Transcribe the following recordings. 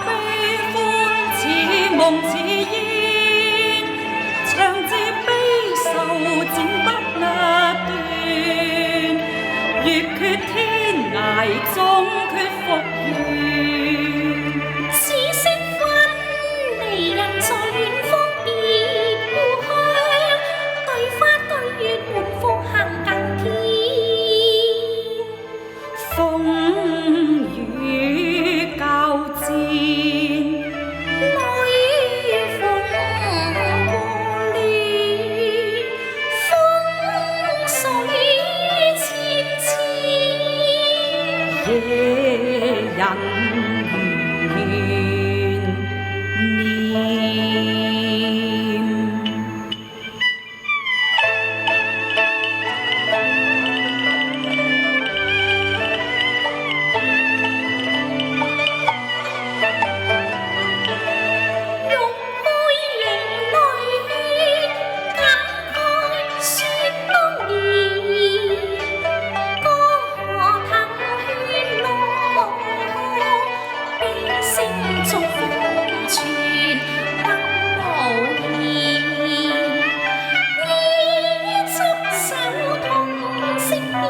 悲歡似夢似煙，長至悲愁剪不斷。月缺天涯終缺復圓。此色分離人在遠方別故鄉，對花對月滿腹行更天。風雨交戰，雷風過亂，風水千千。野人怨念。玉杯凝淚，感慨說當年。江河騰喧浪，悲聲中風傳不無言。你執手同惜別，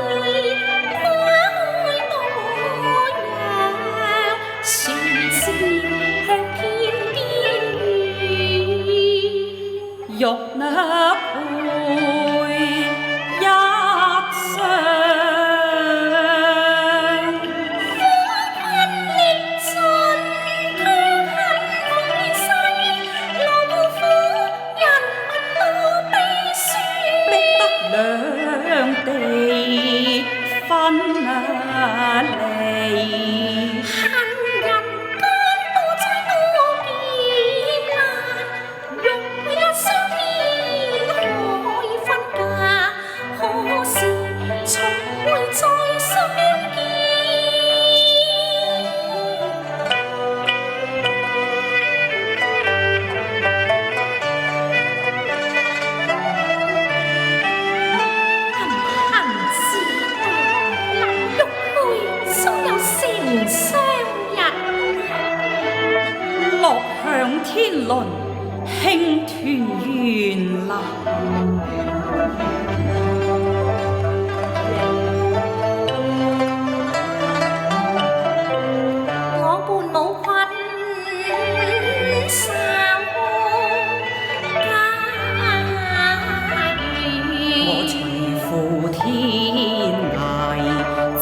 花開多樣，船是向天邊遠。欲那配一雙，困力盡，卻恨風逝，勞苦人民多悲酸。逼得兩地分離。恨人間多災多劫難，欲一雙天可以分隔，可是從未再相見。恨是難玉佩，終有成雙日。樂享天倫，慶團圓臨。我伴老困三家我園。隨赴天涯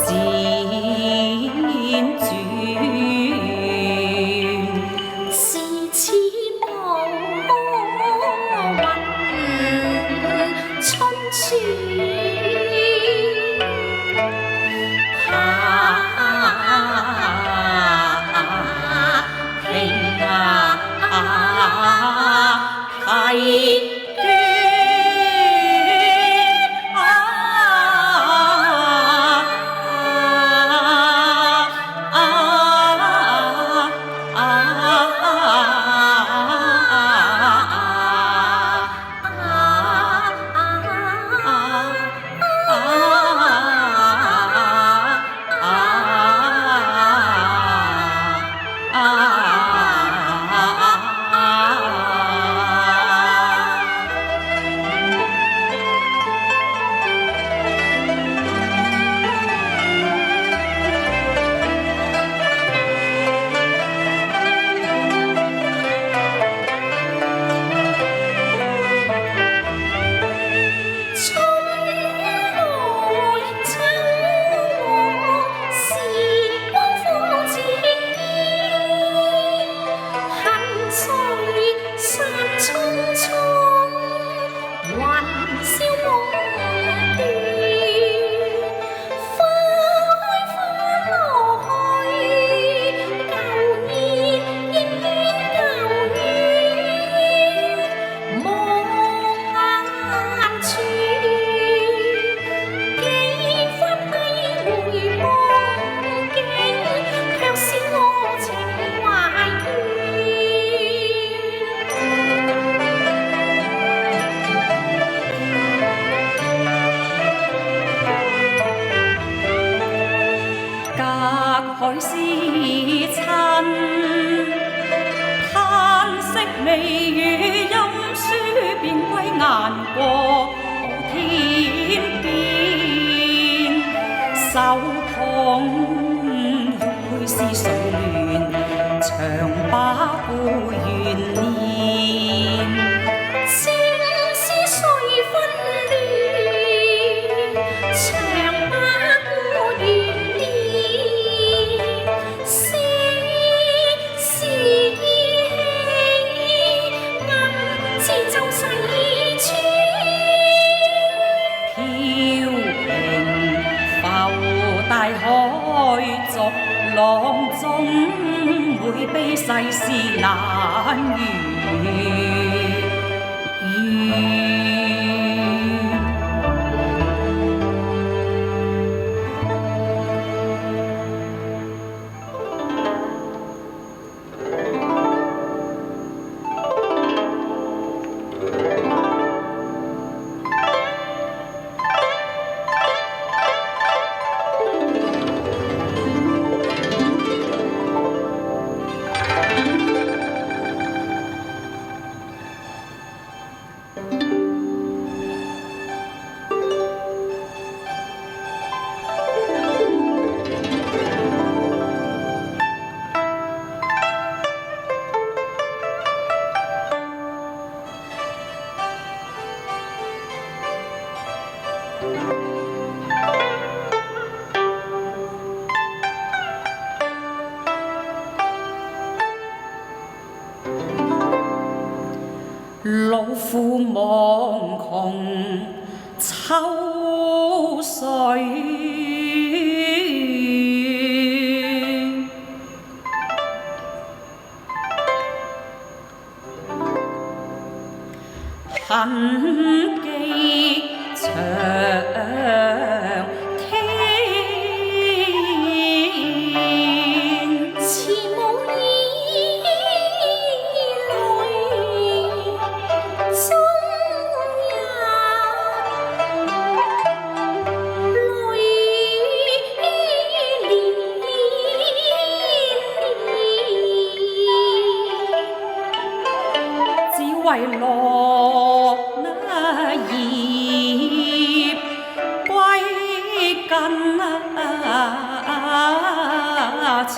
輾轉。是似暮雲春微雨音書便歸雁過天邊，手捧玉佩是誰戀，長把故園念。正是誰分亂，長把故園念。是暗自奏細川，飄萍浮大海，逐浪中會悲世事難預。老夫望窮秋水，恨寄長天。慈母以淚終也淚連連，只為落那葉歸根長。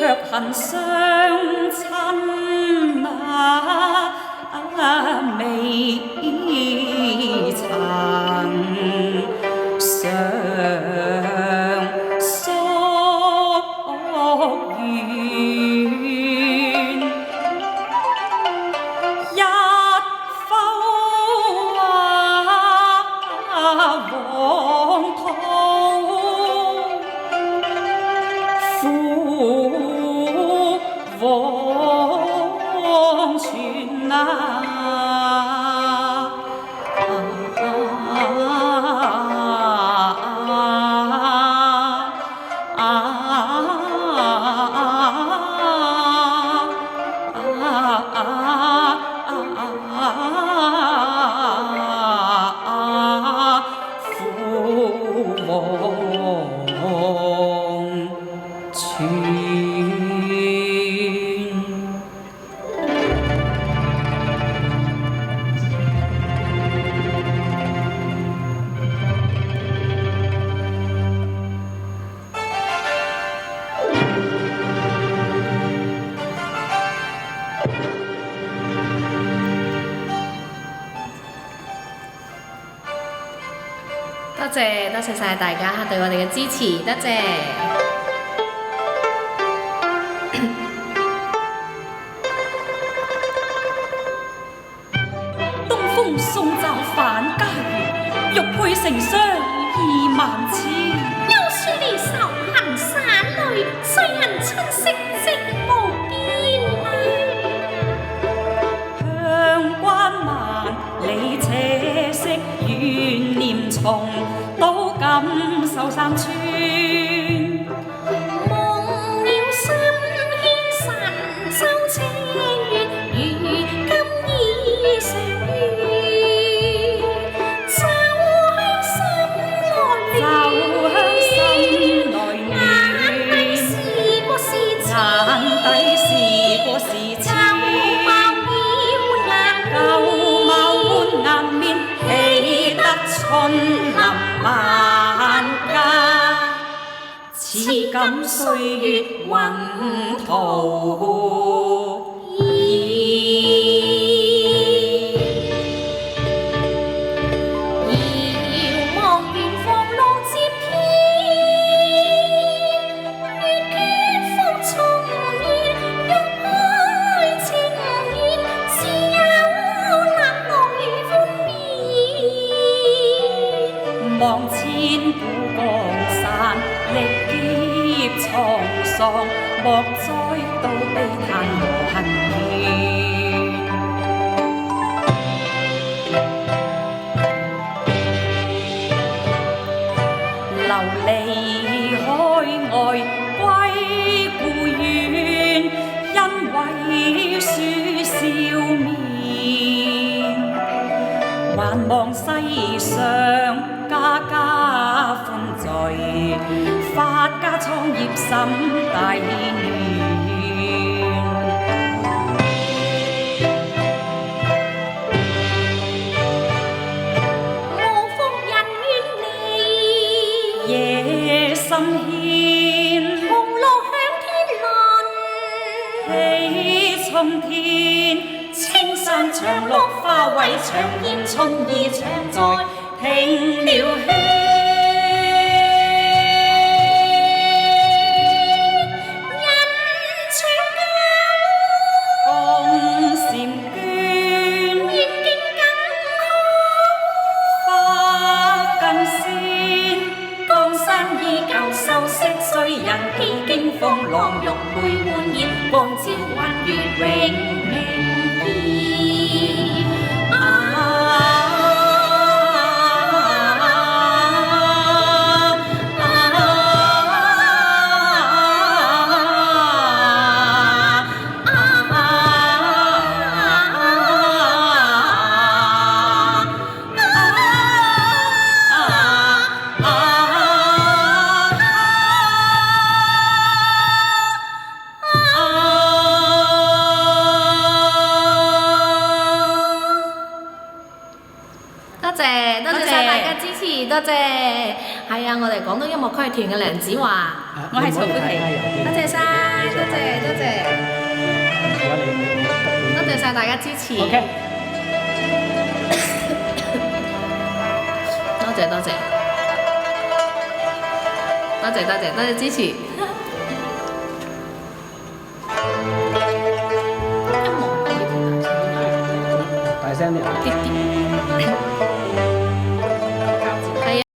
卻恨相親未曾常宿怨，一剖黃土。黃泉多謝晒大家對我哋嘅支持，多謝。東風送驟返家園，玉佩成雙20000次。休書離愁行散淚，碎銀春色寂無邊啊。鄉關萬里斜。從都感受山川。夢了心牽神州清月，如今已成緣。就向心來暖，是過是情，眼底是過是情，舊貌換顏面，喜得春臨萬家。似錦歲月宏圖意。遙望遠方浪接天，月缺復重現，玉海情緣，自有冷浪與歡面。望千古江山，歷劫滄桑，莫再道悲嘆和恨怨。流離海外歸故園，因為書笑面。還望世上家家歡聚，發家創業心大暖。無福人怨離，夜深牽，紅綠響天倫。喜沖天。青山長綠花為長煙，春意長在停了圈。人長共嬋娟，願景更花更鮮。江山依舊秀色雖人，幾經風浪玉佩換煙，光照還如永明。多謝，係啊！我哋廣東音樂區團嘅梁子華，我係曹佩琪，多謝晒，多謝，多謝晒大家支持。OK， 多謝支持。大聲啲。